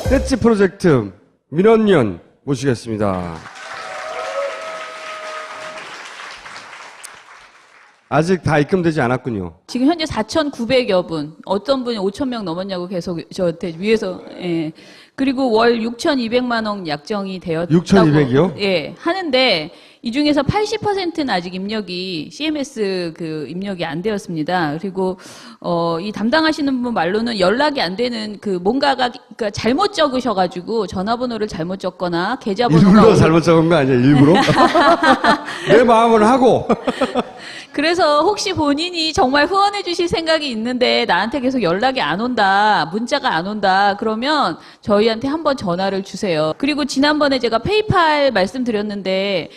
떼찌 프로젝트 민원연 모시겠습니다. 아직 다 입금되지 않았군요. 지금 현재 4,900여 분, 어떤 분이 5,000명 넘었냐고 계속 저한테 위에서, 예. 그리고 월 6,200만 원 약정이 되었다고. 6,200이요? 예. 하는데, 이 중에서 80%는 아직 입력이, CMS 입력이 안 되었습니다. 그리고, 이 담당하시는 분 말로는 연락이 안 되는 뭔가가, 그러니까 잘못 적으셔가지고 전화번호를 잘못 적거나 계좌번호가. 일부러 잘못 적은 거 아니에요? 일부러? 내 마음을 하고. 그래서 혹시 본인이 정말 후원해 주실 생각이 있는데 나한테 계속 연락이 안 온다, 문자가 안 온다, 그러면 저희한테 한번 전화를 주세요. 그리고 지난번에 제가 페이팔 말씀드렸는데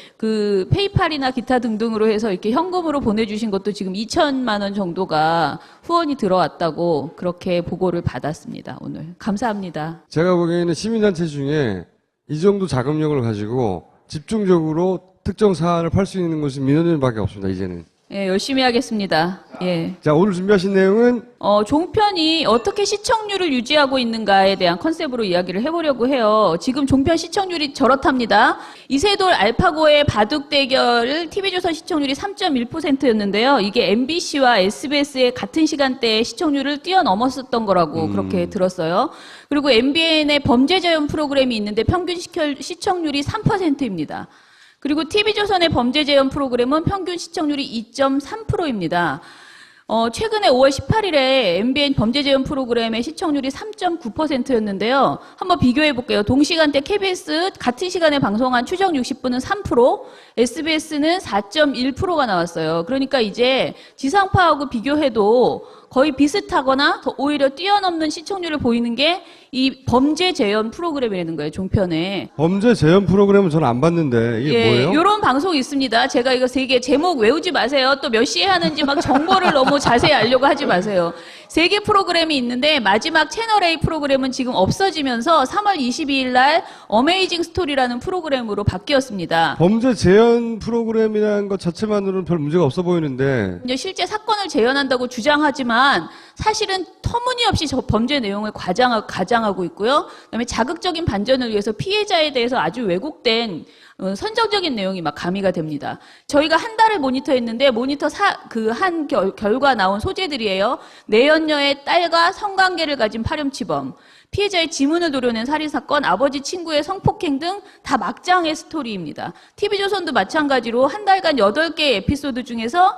페이팔이나 기타 등등으로 해서 이렇게 현금으로 보내주신 것도 지금 2천만 원 정도가 후원이 들어왔다고 그렇게 보고를 받았습니다. 오늘. 감사합니다. 제가 보기에는 시민단체 중에 이 정도 자금력을 가지고 집중적으로 특정 사안을 팔 수 있는 것은 민원연밖에 없습니다, 이제는. 예, 열심히 하겠습니다. 예. 자, 오늘 준비하신 내용은? 종편이 어떻게 시청률을 유지하고 있는가에 대한 컨셉으로 이야기를 해보려고 해요. 지금 종편 시청률이 저렇답니다. 이세돌 알파고의 바둑 대결 TV조선 시청률이 3.1%였는데요. 이게 MBC와 SBS의 같은 시간대에 시청률을 뛰어넘었었던 거라고 그렇게 들었어요. 그리고 MBN의 범죄자연 프로그램이 있는데 평균 시청률이 3%입니다. 그리고 TV조선의 범죄재현 프로그램은 평균 시청률이 2.3%입니다. 최근에 5월 18일에 MBN 범죄재현 프로그램의 시청률이 3.9%였는데요. 한번 비교해 볼게요. 동시간대 KBS 같은 시간에 방송한 추정 60분은 3%, SBS는 4.1%가 나왔어요. 그러니까 이제 지상파하고 비교해도 거의 비슷하거나 더 오히려 뛰어넘는 시청률을 보이는 게 이 범죄 재현 프로그램이라는 거예요, 종편에. 범죄 재현 프로그램은 저는 안 봤는데 이게 뭐예요? 이런 방송이 있습니다. 제가 이거 세 개 제목 외우지 마세요. 또 몇 시에 하는지 막 정보를 너무 자세히 알려고 하지 마세요. 3개 프로그램이 있는데 마지막 채널A 프로그램은 지금 없어지면서 3월 22일 날 어메이징 스토리라는 프로그램으로 바뀌었습니다. 범죄 재현 프로그램이라는 것 자체만으로는 별 문제가 없어 보이는데 이제 실제 사건을 재현한다고 주장하지만 사실은 터무니없이 저 범죄 내용을 가장하고 있고요. 그다음에 자극적인 반전을 위해서 피해자에 대해서 아주 왜곡된 선정적인 내용이 막 가미가 됩니다. 저희가 한 달을 모니터했는데 모니터 한 결과 나온 소재들이에요. 내연녀의 딸과 성관계를 가진 파렴치범, 피해자의 지문을 도려낸 살인사건, 아버지 친구의 성폭행 등 다 막장의 스토리입니다. TV조선도 마찬가지로 한 달간 8개의 에피소드 중에서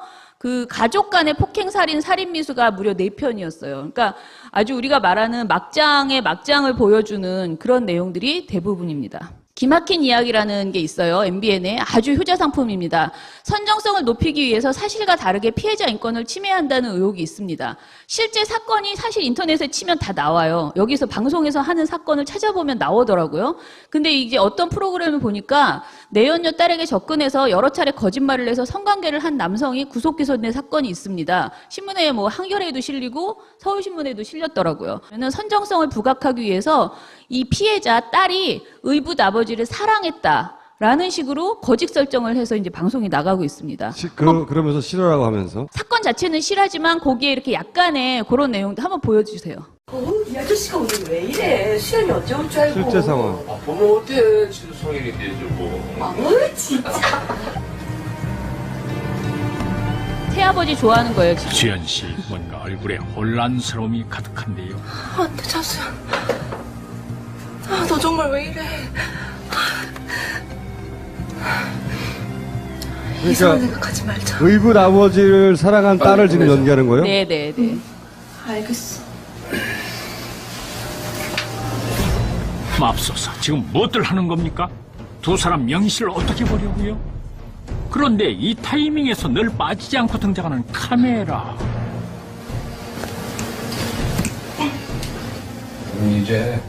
가족 간의 폭행, 살인, 살인 미수가 무려 4편이었어요. 그러니까 아주 우리가 말하는 막장의 막장을 보여주는 그런 내용들이 대부분입니다. 기막힌 이야기라는 게 있어요. MBN에 아주 효자 상품입니다. 선정성을 높이기 위해서 사실과 다르게 피해자 인권을 침해한다는 의혹이 있습니다. 실제 사건이 사실 인터넷에 치면 다 나와요. 여기서 방송에서 하는 사건을 찾아보면 나오더라고요. 근데 이제 어떤 프로그램을 보니까 내연녀 딸에게 접근해서 여러 차례 거짓말을 해서 성관계를 한 남성이 구속 기소된 사건이 있습니다. 신문에 한겨레에도 실리고 서울신문에도 실렸더라고요. 저는 선정성을 부각하기 위해서 이 피해자 딸이 의붓 아버지를 사랑했다라는 식으로 거짓 설정을 해서 이제 방송이 나가고 있습니다. 그러면서 싫어라고 하면서 사건 자체는 실하지만 거기에 이렇게 약간의 그런 내용도 한번 보여주세요. 이 아저씨가 오늘 왜 이래? 수연이 언제 올 줄 알고. 실제 상황. 보면 어때? 지금 성인인데 뭐. 진짜. 새아버지 좋아하는 거예요, 지금. 수연 씨, 뭔가 얼굴에 혼란스러움이 가득한데요. 안 돼, 차수연. 너 정말 왜 이래? 이상한 생각하지 말자. 의붓 아버지를 사랑한 딸을 지금 연기하는 거예요? 네네네. 알겠어. 맙소사, 지금 무엇들 하는 겁니까? 두 사람 명실을 어떻게 보려고요? 그런데 이 타이밍에서 늘 빠지지 않고 등장하는 카메라. 이제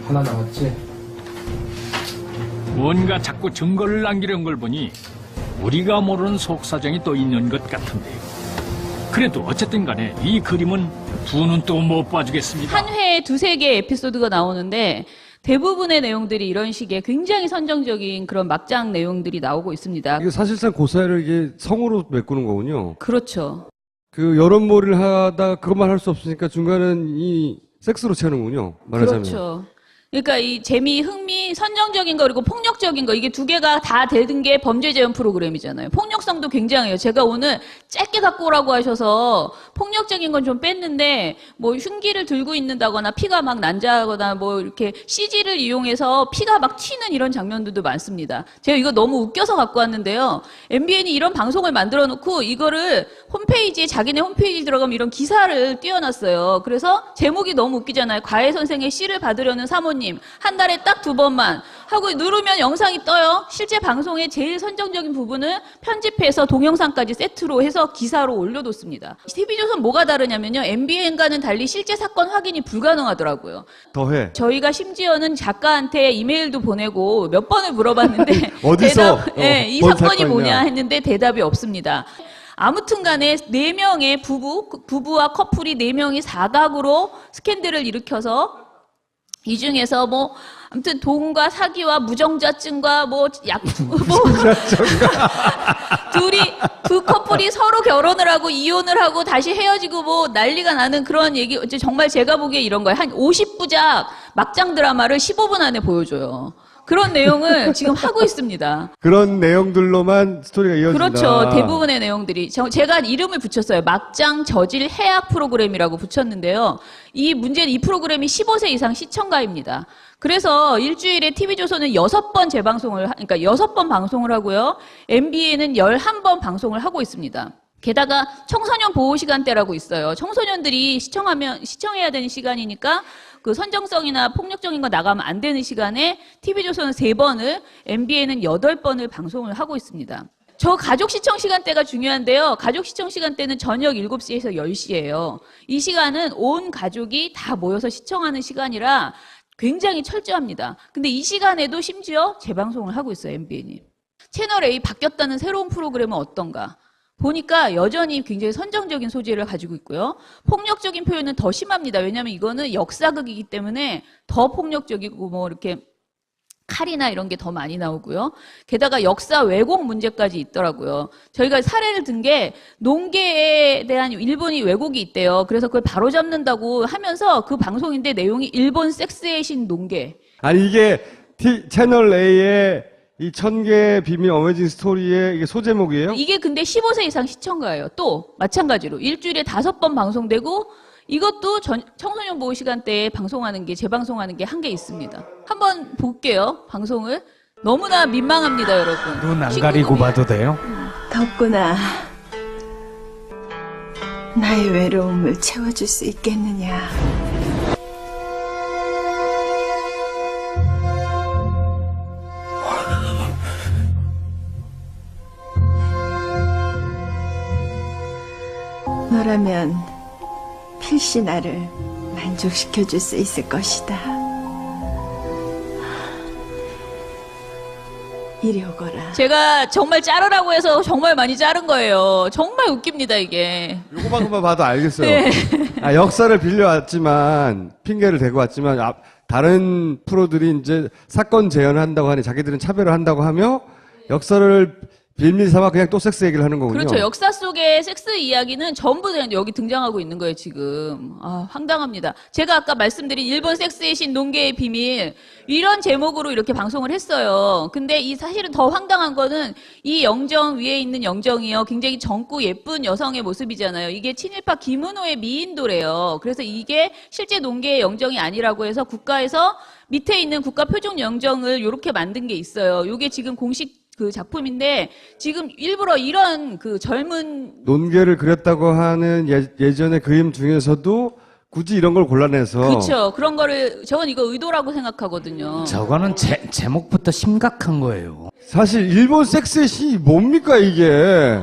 하나 남았지? 뭔가 자꾸 증거를 남기려는 걸 보니 우리가 모르는 속사정이 또 있는 것 같은데요. 그래도 어쨌든 간에 이 그림은 두 눈 또 못 봐주겠습니다. 한 회에 2-3개 에피소드가 나오는데 대부분의 내용들이 이런 식의 굉장히 선정적인 그런 막장 내용들이 나오고 있습니다. 이게 사실상 고사를 이게 성으로 메꾸는 거군요. 그렇죠. 여론몰이를 하다가 그것만 할 수 없으니까 중간은 이 섹스로 채우는군요. 말하자면. 그렇죠. 그러니까 이 재미, 흥미, 선정적인 거 그리고 폭력적인 거 이게 두 개가 다 되는 게 범죄 재현 프로그램이잖아요. 폭력성도 굉장해요. 제가 오늘 짧게 갖고 오라고 하셔서 폭력적인 건 좀 뺐는데 뭐 흉기를 들고 있는다거나 피가 막 난자하거나 뭐 이렇게 CG를 이용해서 피가 막 튀는 이런 장면들도 많습니다. 제가 이거 너무 웃겨서 갖고 왔는데요. MBN이 이런 방송을 만들어 놓고 이거를 홈페이지에 자기네 홈페이지 들어가면 이런 기사를 띄워놨어요. 그래서 제목이 너무 웃기잖아요. 과외 선생의 씨를 받으려는 사모님 한 달에 딱 2번만 하고 누르면 영상이 떠요. 실제 방송의 제일 선정적인 부분을 편집해서 동영상까지 세트로 해서 기사로 올려뒀습니다. TV조선 뭐가 다르냐면요. MBN과는 달리 실제 사건 확인이 불가능하더라고요. 더해. 저희가 심지어는 작가한테 이메일도 보내고 몇 번을 물어봤는데 어디서? 이 뭔 사건이 사건이냐. 뭐냐 했는데 대답이 없습니다. 아무튼 간에 4명의 부부와 커플이 4명이 사각으로 스캔들을 일으켜서 이 중에서 뭐 아무튼 돈과 사기와 무정자증과 두 커플이 서로 결혼을 하고 이혼을 하고 다시 헤어지고 뭐 난리가 나는 그런 얘기. 정말 제가 보기에 이런 거예요. 한 50부작 막장 드라마를 15분 안에 보여줘요. 그런 내용을 지금 하고 있습니다. 그런 내용들로만 스토리가 이어진다. 그렇죠. 대부분의 내용들이. 제가 이름을 붙였어요. 막장 저질 해악 프로그램이라고 붙였는데요. 이 문제는 이 프로그램이 15세 이상 시청가입니다. 그래서 일주일에 TV조선은 6번 재방송을, 그러니까 6번 방송을 하고요. MBN은 11번 방송을 하고 있습니다. 게다가 청소년 보호 시간대라고 있어요. 청소년들이 시청해야 되는 시간이니까 그 선정성이나 폭력적인 거 나가면 안 되는 시간에 TV조선은 3번을, MBN은 8번을 방송을 하고 있습니다. 저 가족 시청 시간대가 중요한데요. 가족 시청 시간대는 저녁 7시에서 10시예요. 이 시간은 온 가족이 다 모여서 시청하는 시간이라 굉장히 철저합니다. 근데 이 시간에도 심지어 재방송을 하고 있어요, MBN이. 채널 A 바뀌었다는 새로운 프로그램은 어떤가? 보니까 여전히 굉장히 선정적인 소재를 가지고 있고요. 폭력적인 표현은 더 심합니다. 왜냐하면 이거는 역사극이기 때문에 더 폭력적이고 뭐 이렇게 칼이나 이런 게 더 많이 나오고요. 게다가 역사 왜곡 문제까지 있더라고요. 저희가 사례를 든 게 농계에 대한 일본이 왜곡이 있대요. 그래서 그걸 바로잡는다고 하면서 그 방송인데 내용이 일본 섹스의 신 농계. 아니 이게 채널 A의 이 1000개의 비밀 어메이징 스토리의 이게 소제목이에요? 이게 근데 15세 이상 시청가예요. 또 마찬가지로 일주일에 5번 방송되고 이것도 청소년 보호 시간대에 방송하는 게 재방송하는 게 한 개 있습니다. 한번 볼게요. 방송을. 너무나 민망합니다, 여러분. 눈 안 가리고 봐도 돼요? 덕구나, 나의 외로움을 채워줄 수 있겠느냐? 너라면 필시 나를 만족시켜줄 수 있을 것이다. 이리 오거라. 제가 정말 자르라고 해서 정말 많이 자른 거예요. 정말 웃깁니다, 이게. 요거만큼만 봐도 알겠어요. 네. 아, 역사를 빌려왔지만, 핑계를 대고 왔지만, 다른 프로들이 이제 사건 재현을 한다고 하니 자기들은 차별을 한다고 하며, 역사를 빌밀 삼아 그냥 또 섹스 얘기를 하는 거군요. 그렇죠. 역사 속의 섹스 이야기는 전부 다 여기 등장하고 있는 거예요, 지금. 아, 황당합니다. 제가 아까 말씀드린 일본 섹스의 신 농계의 비밀, 이런 제목으로 이렇게 방송을 했어요. 근데 이 사실은 더 황당한 거는 이 영정 위에 있는 영정이요. 굉장히 젊고 예쁜 여성의 모습이잖아요. 이게 친일파 김은호의 미인도래요. 그래서 이게 실제 농계의 영정이 아니라고 해서 국가에서 밑에 있는 국가 표준 영정을 이렇게 만든 게 있어요. 이게 지금 공식 그 작품인데 지금 일부러 이런 그 젊은 논개를 그렸다고 하는 예전의 그림 중에서도 굳이 이런 걸 골라내서 그렇죠. 그런 거를 저는 이거 의도라고 생각하거든요. 저거는 제목부터 심각한 거예요. 사실 일본 섹스의 신이 뭡니까 이게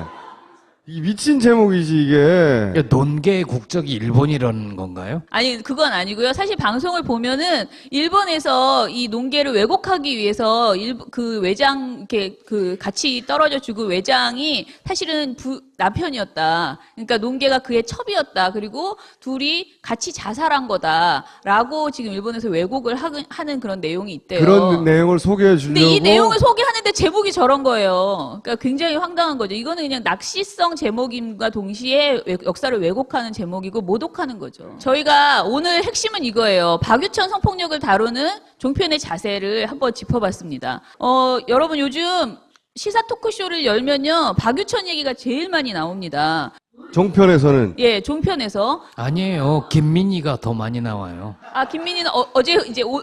이 미친 제목이지 이게. 논계의 국적이 일본이라는 건가요? 아니 그건 아니고요. 사실 방송을 보면은 일본에서 이 농계를 왜곡하기 위해서 그 외장 이렇게 그 같이 떨어져 죽은 외장이 사실은 남편이었다. 그러니까 논개가 그의 첩이었다. 그리고 둘이 같이 자살한 거다라고 지금 일본에서 왜곡을 하는 그런 내용이 있대요. 그런 내용을 소개해 주려고. 근데 이 내용을 소개하는데 제목이 저런 거예요. 그러니까 굉장히 황당한 거죠. 이거는 그냥 낚시성 제목임과 동시에 역사를 왜곡하는 제목이고 모독하는 거죠. 저희가 오늘 핵심은 이거예요. 박유천 성폭력을 다루는 종편의 자세를 한번 짚어봤습니다. 여러분 요즘 시사 토크쇼를 열면요. 박유천 얘기가 제일 많이 나옵니다. 종편에서는 예, 종편에서. 아니에요. 김민희가 더 많이 나와요. 김민희는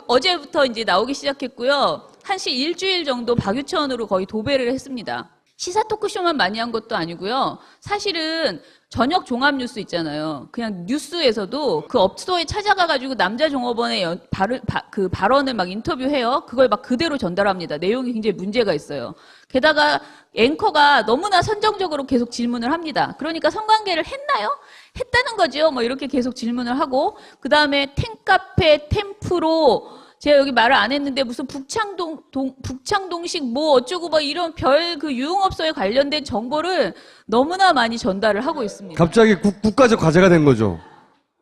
어제부터 이제 나오기 시작했고요. 한시 일주일 정도 박유천으로 거의 도배를 했습니다. 시사 토크쇼만 많이 한 것도 아니고요. 사실은 저녁 종합 뉴스 있잖아요. 그냥 뉴스에서도 그 업소에 찾아가가지고 남자 종업원의 그 발언을 막 인터뷰해요. 그걸 막 그대로 전달합니다. 내용이 굉장히 문제가 있어요. 게다가 앵커가 너무나 선정적으로 계속 질문을 합니다. 그러니까 성관계를 했나요? 했다는 거죠. 뭐 이렇게 계속 질문을 하고, 그 다음에 템카페, 템프로, 제가 여기 말을 안 했는데 무슨 북창동식 뭐 어쩌고 뭐 이런 별 그 유흥업소에 관련된 정보를 너무나 많이 전달을 하고 있습니다. 갑자기 국가적 과제가 된 거죠.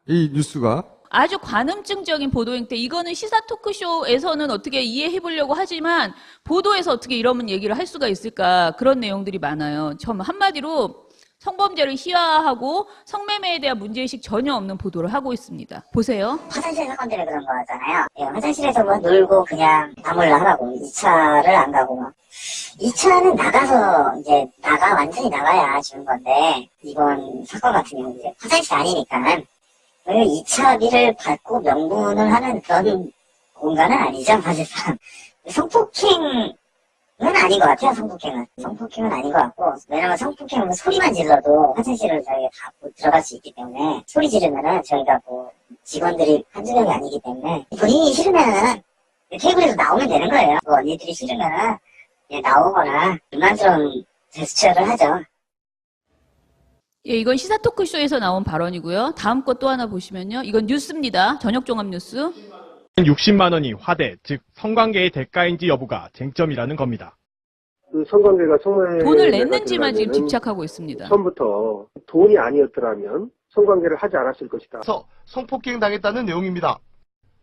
이 뉴스가. 아주 관음증적인 보도 행태. 이거는 시사 토크쇼에서는 어떻게 이해해 보려고 하지만 보도에서 어떻게 이런 얘기를 할 수가 있을까. 그런 내용들이 많아요. 한마디로 성범죄를 희화화하고 성매매에 대한 문제의식 전혀 없는 보도를 하고 있습니다. 보세요. 화장실 사건 때문에 그런 거잖아요. 예, 화장실에서 뭐 놀고 그냥 다물라 하라고 2차를 안 가고 뭐 2차는 나가서 이제 완전히 나가야 주는 건데 이번 사건 같은 경우는 이제 화장실 아니니까 2차비를 받고 명분을 하는 그런 공간은 아니죠, 사실상. 성폭행은 아닌 것 같아요, 성폭행은. 성폭행은 아닌 것 같고, 왜냐면 성폭행은 소리만 질러도 화장실을 저희가 다 들어갈 수 있기 때문에, 소리 지르면은 저희가 뭐 직원들이 한두 명이 아니기 때문에, 본인이 싫으면은 테이블에서 나오면 되는 거예요. 뭐 언니들이 싫으면은 나오거나 불만스러운 제스처를 하죠. 예, 이건 시사 토크쇼에서 나온 발언이고요. 다음 것 또 하나 보시면요. 이건 뉴스입니다. 저녁 종합 뉴스. 60만 원이 화대, 즉 성관계의 대가인지 여부가 쟁점이라는 겁니다. 그 성관계가 성매매가 돈을 냈는지만 지금 된다면은 집착하고 있습니다. 처음부터 돈이 아니었더라면 성관계를 하지 않았을 것이다. 그래서 성폭행 당했다는 내용입니다.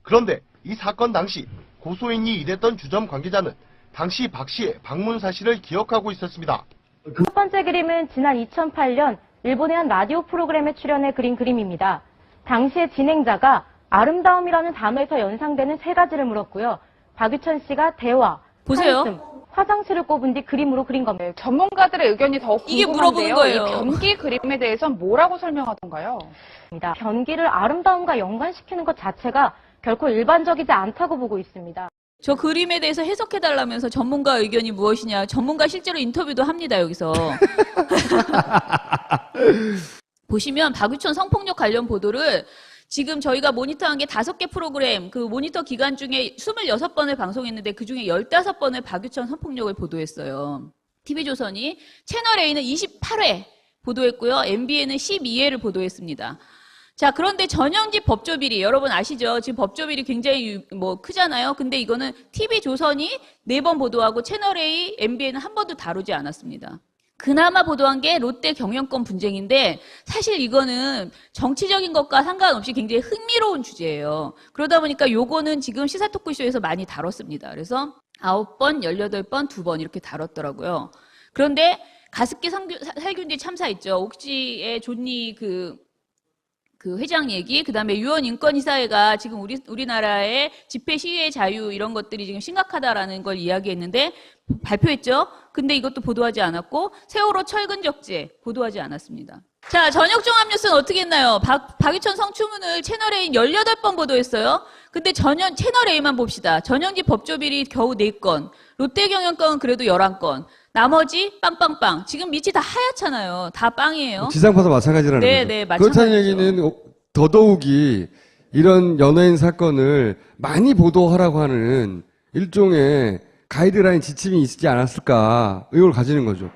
그런데 이 사건 당시 고소인이 일했던 주점 관계자는 당시 박 씨의 방문 사실을 기억하고 있었습니다. 첫 번째 그림은 지난 2008년 일본의 한 라디오 프로그램에 출연해 그린 그림입니다. 당시의 진행자가 아름다움이라는 단어에서 연상되는 세 가지를 물었고요. 박유천 씨가 대화, 보세요. 한숨, 화장실을 꼽은 뒤 그림으로 그린 겁니다. 전문가들의 의견이 더욱 이게 궁금한데요. 물어보는 거예요. 이 변기 그림에 대해서 뭐라고 설명하던가요? 변기를 아름다움과 연관시키는 것 자체가 결코 일반적이지 않다고 보고 있습니다. 저 그림에 대해서 해석해달라면서 전문가 의견이 무엇이냐. 전문가 실제로 인터뷰도 합니다, 여기서. 보시면 박유천 성폭력 관련 보도를 지금 저희가 모니터한 게 5개 프로그램, 그 모니터 기간 중에 26번을 방송했는데 그중에 15번을 박유천 성폭력을 보도했어요. TV조선이. 채널A는 28회 보도했고요. MBN은 12회를 보도했습니다. 자, 그런데 전형집 법조비리, 여러분 아시죠? 지금 법조비리 굉장히 크잖아요. 근데 이거는 TV조선이 4번 보도하고 채널A, MBN은 한 번도 다루지 않았습니다. 그나마 보도한 게 롯데 경영권 분쟁인데 사실 이거는 정치적인 것과 상관없이 굉장히 흥미로운 주제예요. 그러다 보니까 요거는 지금 시사 토크쇼에서 많이 다뤘습니다. 그래서 9번, 18번, 2번 이렇게 다뤘더라고요. 그런데 가습기 살균제 참사 있죠. 옥지의 존니 그 회장 얘기, 그 다음에 유언인권이사회가 지금 우리나라의 집회 시위의 자유 이런 것들이 지금 심각하다라는 걸 이야기했는데 발표했죠. 근데 이것도 보도하지 않았고 세월호 철근적재 보도하지 않았습니다. 자, 저녁 종합뉴스는 어떻게 했나요? 박유천 성추문을 채널A 18번 보도했어요. 근데 채널A만 봅시다. 전형집 법조비리 겨우 4건, 롯데경영권 그래도 11건, 나머지 빵빵빵. 지금 밑이 다 하얗잖아요. 다 빵이에요. 지상파도 마찬가지라는 네, 거죠. 네, 마찬가지죠. 그렇다는 얘기는 더더욱이 이런 연예인 사건을 많이 보도하라고 하는 일종의 가이드라인 지침이 있지 않았을까 의혹을 가지는 거죠.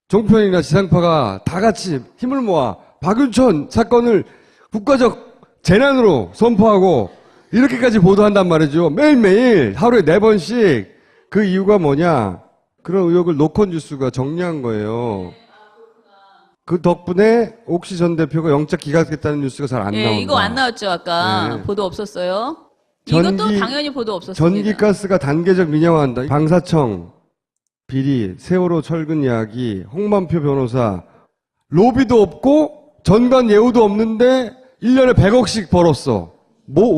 종편이나 지상파가 다 같이 힘을 모아 박유천 사건을 국가적 재난으로 선포하고 이렇게까지 보도한단 말이죠. 매일매일 하루에 4번씩. 그 이유가 뭐냐? 그런 의혹을 노컷뉴스가 정리한 거예요. 그 덕분에 옥시 전 대표가 영장 기각됐다는 뉴스가 잘 안 나온다. 예, 이거 안 나왔죠, 아까. 네. 보도 없었어요. 이것도 당연히 보도 없었습니다. 전기가스가 단계적 민영화한다. 방사청, 비리, 세월호 철근 이야기, 홍만표 변호사, 로비도 없고 전관 예우도 없는데 1년에 100억씩 벌었어.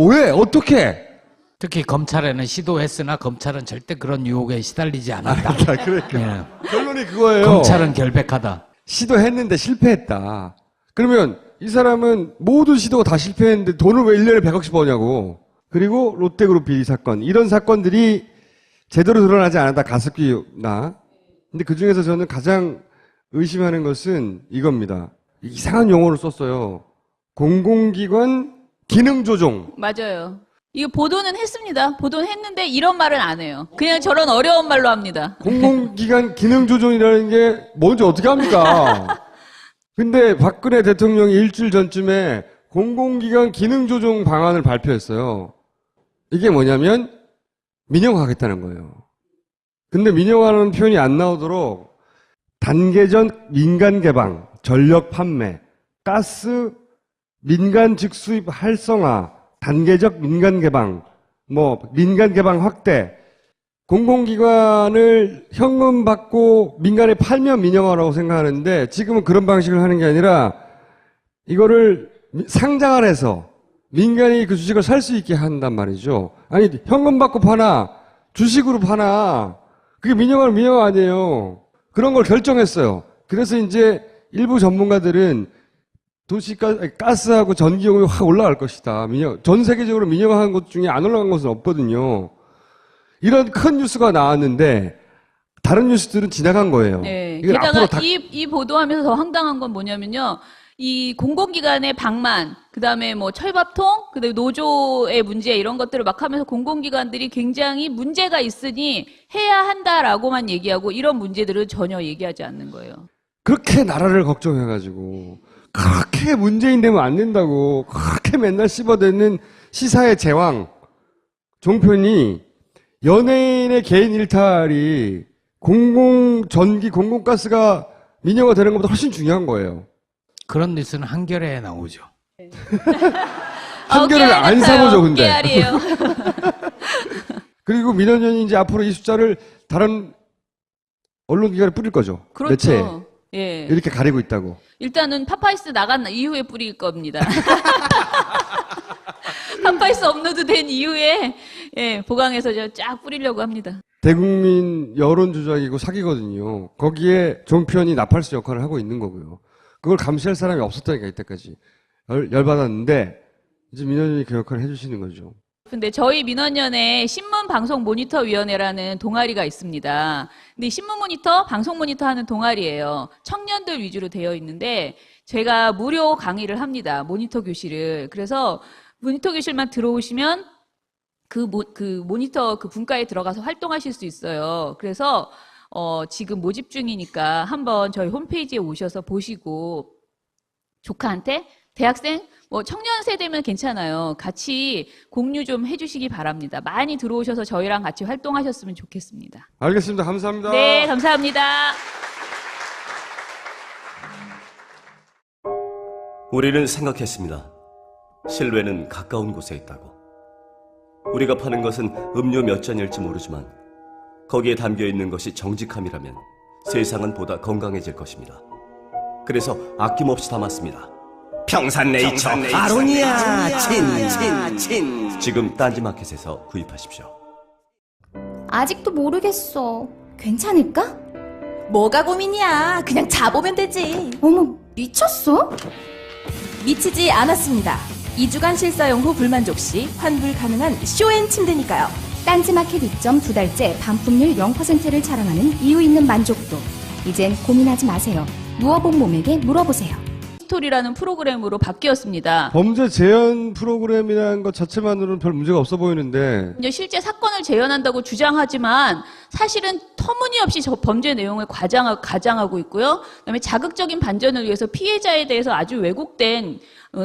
왜? 어떻게? 특히 검찰에는 시도했으나 검찰은 절대 그런 유혹에 시달리지 않았다. 그러니까. 결론이 그거예요. 검찰은 결백하다. 시도했는데 실패했다. 그러면 이 사람은 모든 시도가 다 실패했는데 돈을 왜 1년에 100억씩 버냐고. 그리고 롯데그룹 비리 사건. 이런 사건들이 제대로 드러나지 않았다. 가습기나. 근데 그 중에서 저는 가장 의심하는 것은 이겁니다. 이상한 용어를 썼어요. 공공기관 기능조정. 맞아요. 이거 보도는 했습니다. 보도는 했는데 이런 말은 안 해요. 그냥 저런 어려운 말로 합니다. 공공기관 기능조정이라는 게 뭔지 어떻게 합니까? 근데 박근혜 대통령이 일주일 전쯤에 공공기관 기능조정 방안을 발표했어요. 이게 뭐냐면 민영화하겠다는 거예요. 근데 민영화라는 표현이 안 나오도록 단계적 민간 개방, 전력 판매, 가스 민간 직수입 활성화, 단계적 민간 개방, 민간 개방 확대, 공공기관을 현금 받고 민간에 팔면 민영화라고 생각하는데 지금은 그런 방식을 하는 게 아니라 이거를 상장을 해서 민간이 그 주식을 살 수 있게 한단 말이죠. 아니, 현금 받고 파나, 주식으로 파나, 그게 민영화 아니에요. 그런 걸 결정했어요. 그래서 이제 일부 전문가들은 가스하고 전기요금이 확 올라갈 것이다. 전 세계적으로 민영화한 것 중에 안 올라간 것은 없거든요. 이런 큰 뉴스가 나왔는데 다른 뉴스들은 지나간 거예요. 네. 게다가 이 보도하면서 더 황당한 건 뭐냐면요. 이 공공기관의 방만, 그 다음에 철밥통, 그 다음에 노조의 문제 이런 것들을 막 하면서 공공기관들이 굉장히 문제가 있으니 해야 한다라고만 얘기하고 이런 문제들은 전혀 얘기하지 않는 거예요. 그렇게 나라를 걱정해가지고 그렇게 문재인 되면 안 된다고 그렇게 맨날 씹어대는 시사의 제왕 종편이 연예인의 개인 일탈이 공공전기, 공공가스가 민영화 되는 것보다 훨씬 중요한 거예요. 그런 뉴스는 한겨레에 나오죠. 한겨레를 안 사보죠, 근데. 깨알이에요. 그리고 민원연이 이제 앞으로 이 숫자를 다른 언론기관에 뿌릴 거죠. 그렇죠. 매체에. 예. 이렇게 가리고 있다고. 일단은 파파이스 나간 이후에 뿌릴 겁니다. 파파이스 업로드 된 이후에 보강해서 쫙 뿌리려고 합니다. 대국민 여론 조작이고 사기거든요. 거기에 종편이 나팔수 역할을 하고 있는 거고요. 그걸 감시할 사람이 없었다니까 이때까지. 열받았는데 이제 민원연이 그 역할을 해주시는 거죠. 근데 저희 민원연에 신문방송모니터위원회라는 동아리가 있습니다. 근데 이 신문모니터, 방송모니터 하는 동아리예요. 청년들 위주로 되어 있는데 제가 무료 강의를 합니다. 모니터 교실을. 그래서 모니터 교실만 들어오시면 그 모니터 그 분과에 들어가서 활동하실 수 있어요. 그래서 지금 모집 중이니까 한번 저희 홈페이지에 오셔서 보시고 조카한테 대학생 청년 세대면 괜찮아요. 같이 공유 좀 해주시기 바랍니다. 많이 들어오셔서 저희랑 같이 활동하셨으면 좋겠습니다. 알겠습니다. 감사합니다. 네, 감사합니다. 우리는 생각했습니다. 실외는 가까운 곳에 있다고. 우리가 파는 것은 음료 몇 잔일지 모르지만 거기에 담겨있는 것이 정직함이라면 세상은 보다 건강해질 것입니다. 그래서 아낌없이 담았습니다. 평산네이처 아로니아 친. 지금 딴지마켓에서 구입하십시오. 아직도 모르겠어. 괜찮을까? 뭐가 고민이야. 그냥 자보면 되지. 어머, 미쳤어? 미치지 않았습니다. 2주간 실사용 후 불만족 시 환불 가능한 쇼앤 침대니까요. 딴지마켓 입점 2달째 반품률 0%를 자랑하는 이유 있는 만족도. 이젠 고민하지 마세요. 누워본 몸에게 물어보세요. 스토리라는 프로그램으로 바뀌었습니다. 범죄 재현 프로그램이라는 것 자체만으로는 별 문제가 없어 보이는데 이제 실제 사건을 재현한다고 주장하지만 사실은 터무니없이 범죄 내용을 가장하고 있고요. 그다음에 자극적인 반전을 위해서 피해자에 대해서 아주 왜곡된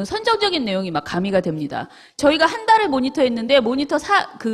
선정적인 내용이 막 가미가 됩니다. 저희가 한 달을 모니터했는데 모니터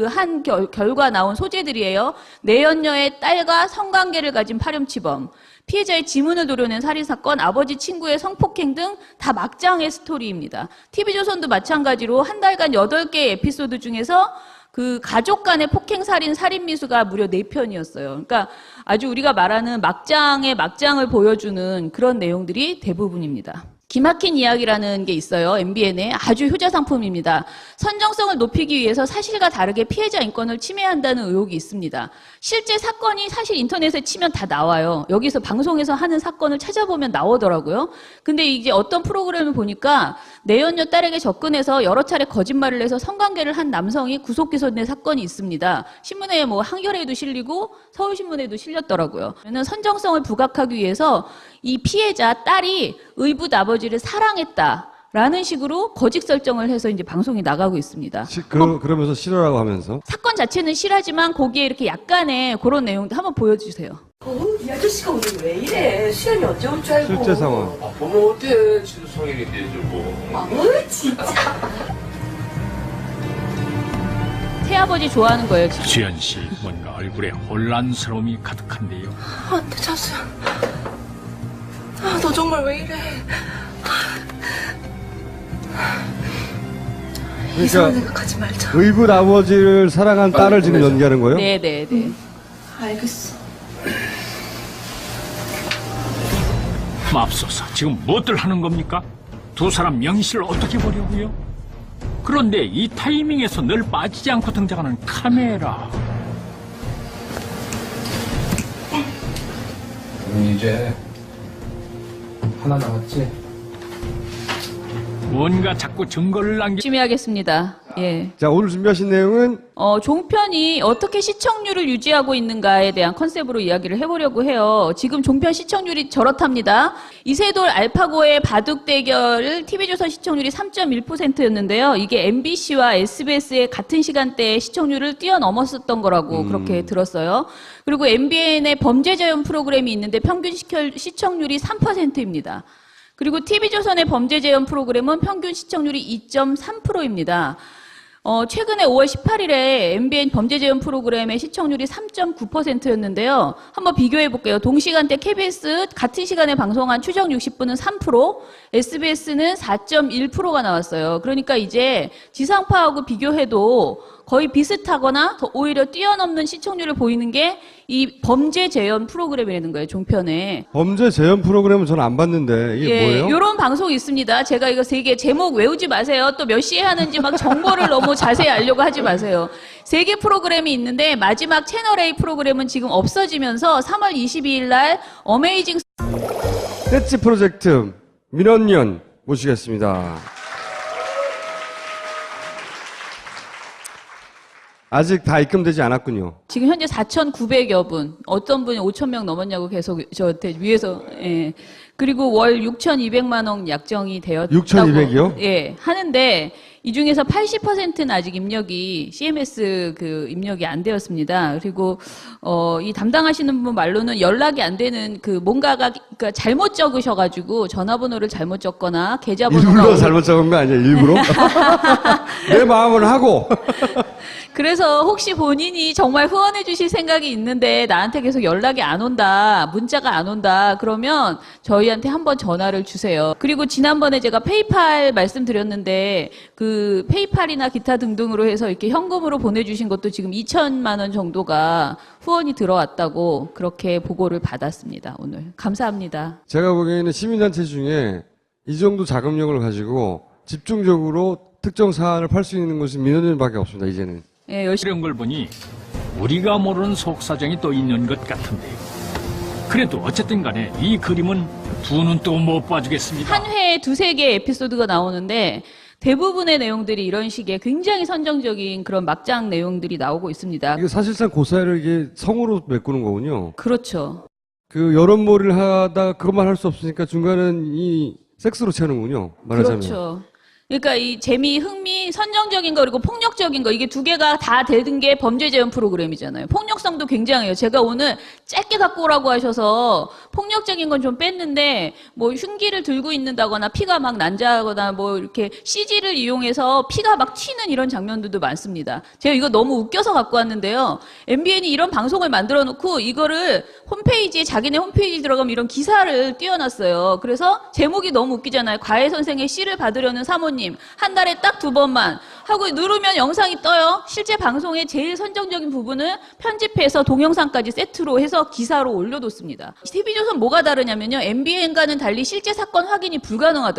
한 결과 나온 소재들이에요. 내연녀의 딸과 성관계를 가진 파렴치범, 피해자의 지문을 도려낸 살인사건, 아버지 친구의 성폭행 등 다 막장의 스토리입니다. TV조선도 마찬가지로 한 달간 8개의 에피소드 중에서 그 가족 간의 폭행 살인 살인미수가 무려 4편이었어요. 그러니까 아주 우리가 말하는 막장의 막장을 보여주는 그런 내용들이 대부분입니다. 기막힌 이야기라는 게 있어요. MBN의 아주 효자 상품입니다. 선정성을 높이기 위해서 사실과 다르게 피해자 인권을 침해한다는 의혹이 있습니다. 실제 사건이 사실 인터넷에 치면 다 나와요. 여기서 방송에서 하는 사건을 찾아보면 나오더라고요. 근데 이제 어떤 프로그램을 보니까 내연녀 딸에게 접근해서 여러 차례 거짓말을 해서 성관계를 한 남성이 구속 기소된 사건이 있습니다. 신문에 뭐 한겨레에도 실리고 서울신문에도 실렸더라고요. 저는 선정성을 부각하기 위해서 이 피해자 딸이 의붓 아버지를 사랑했다라는 식으로 거짓 설정을 해서 이제 방송이 나가고 있습니다. 그러면서 싫어라고 하면서 사건 자체는 실하지만 거기에 이렇게 약간의 그런 내용도 한번 보여주세요. 이 아저씨가 오늘 왜 이래? 수연이 언제 올 줄 알고. 실제 상황. 보면 어때? 지도 성인인데 뭐. 진짜. 새아버지 좋아하는 거예요, 지금. 수연 씨, 뭔가 얼굴에 혼란스러움이 가득한데요. 안 돼, 자수야. 너 정말 왜 이래? 이상한 생각하지 말자. 의붓 아버지를 사랑한 딸을 지금 연기하는 거예요? 네네네. 알겠어. 맙소사, 지금 무엇들 하는 겁니까? 두 사람 명실을 어떻게 보려고요? 그런데 이 타이밍에서 늘 빠지지 않고 등장하는 카메라. 이제 하나 남았지? 뭔가 자꾸 증거를 열심히 하겠습니다. 예. 자, 오늘 준비하신 내용은 종편이 어떻게 시청률을 유지하고 있는가에 대한 컨셉으로 이야기를 해보려고 해요. 지금 종편 시청률이 저렇답니다. 이세돌 알파고의 바둑 대결을 TV조선 시청률이 3.1%였는데요. 이게 MBC와 SBS의 같은 시간대에 시청률을 뛰어넘었었던 거라고 그렇게 들었어요. 그리고 MBN의 범죄 재현 프로그램이 있는데 평균 시청률이 3%입니다. 그리고 TV조선의 범죄 재현 프로그램은 평균 시청률이 2.3%입니다. 최근에 5월 18일에 MBN 범죄 재현 프로그램의 시청률이 3.9%였는데요. 한번 비교해 볼게요. 동시간대 KBS 같은 시간에 방송한 추정 60분은 3%, SBS는 4.1%가 나왔어요. 그러니까 이제 지상파하고 비교해도 거의 비슷하거나 더 오히려 뛰어넘는 시청률을 보이는 게 이 범죄 재현 프로그램이라는 거예요, 종편에. 범죄 재현 프로그램은 저는 안 봤는데 이게 뭐예요? 이런 방송이 있습니다. 제가 이거 3개 제목 외우지 마세요. 또 몇 시에 하는지 막 정보를 너무 자세히 알려고 하지 마세요. 3개 프로그램이 있는데 마지막 채널A 프로그램은 지금 없어지면서 3월 22일 날 어메이징 떼찌 프로젝트 민원연 모시겠습니다. 아직 다 입금되지 않았군요. 지금 현재 4,900여 분, 어떤 분이 5,000명 넘었냐고 계속 저한테 위에서, 예. 그리고 월 6,200만 원 약정이 되었다고. 6,200이요? 예. 하는데, 이 중에서 80%는 아직 입력이, CMS 입력이 안 되었습니다. 그리고, 이 담당하시는 분 말로는 연락이 안 되는 뭔가가, 그러니까 잘못 적으셔가지고 전화번호를 잘못 적거나 계좌번호가. 일부러 잘못 적은 거 아니에요, 일부러? 내 마음을 하고. 그래서 혹시 본인이 정말 후원해 주실 생각이 있는데 나한테 계속 연락이 안 온다, 문자가 안 온다, 그러면 저희한테 한번 전화를 주세요. 그리고 지난번에 제가 페이팔 말씀드렸는데 페이팔이나 기타 등등으로 해서 이렇게 현금으로 보내주신 것도 지금 2천만 원 정도가 후원이 들어왔다고 그렇게 보고를 받았습니다. 오늘. 감사합니다. 제가 보기에는 시민단체 중에 이 정도 자금력을 가지고 집중적으로 특정 사안을 팔 수 있는 것이 민원연밖에 없습니다, 이제는. 예, 이런 걸 보니 우리가 모르는 속사정이 또 있는 것 같은데요. 그래도 어쨌든 간에 이 그림은 두 눈 또 못 봐주겠습니다. 한 회에 2-3개 에피소드가 나오는데 대부분의 내용들이 이런 식의 굉장히 선정적인 그런 막장 내용들이 나오고 있습니다. 이게 사실상 고사를 이게 성으로 메꾸는 거군요. 그렇죠. 여론몰이를 하다 그것만 할 수 없으니까 중간은 이 섹스로 채우는군요, 말하자면. 그렇죠. 그러니까 이 재미, 흥미, 선정적인 거 그리고 폭력적인 거 이게 두 개가 다 되는 게 범죄 재현 프로그램이잖아요. 폭력성도 굉장해요. 제가 오늘 짧게 갖고 오라고 하셔서 폭력적인 건 좀 뺐는데 뭐 흉기를 들고 있는다거나 피가 막 난자하거나 뭐 이렇게 CG를 이용해서 피가 막 튀는 이런 장면들도 많습니다. 제가 이거 너무 웃겨서 갖고 왔는데요. MBN이 이런 방송을 만들어 놓고 이거를 홈페이지에 자기네 홈페이지 들어가면 이런 기사를 띄워놨어요. 그래서 제목이 너무 웃기잖아요. 과외 선생의 씨를 받으려는 사모님 한 달에 딱 2번만 하고 누르면 영상이 떠요. 실제 방송의 제일 선정적인 부분을 편집해서 동영상까지 세트로 해서 기사로 올려뒀습니다. TV조선 뭐가 다르냐면요. MBN과는 달리 실제 사건 확인이 불가능하더라고요.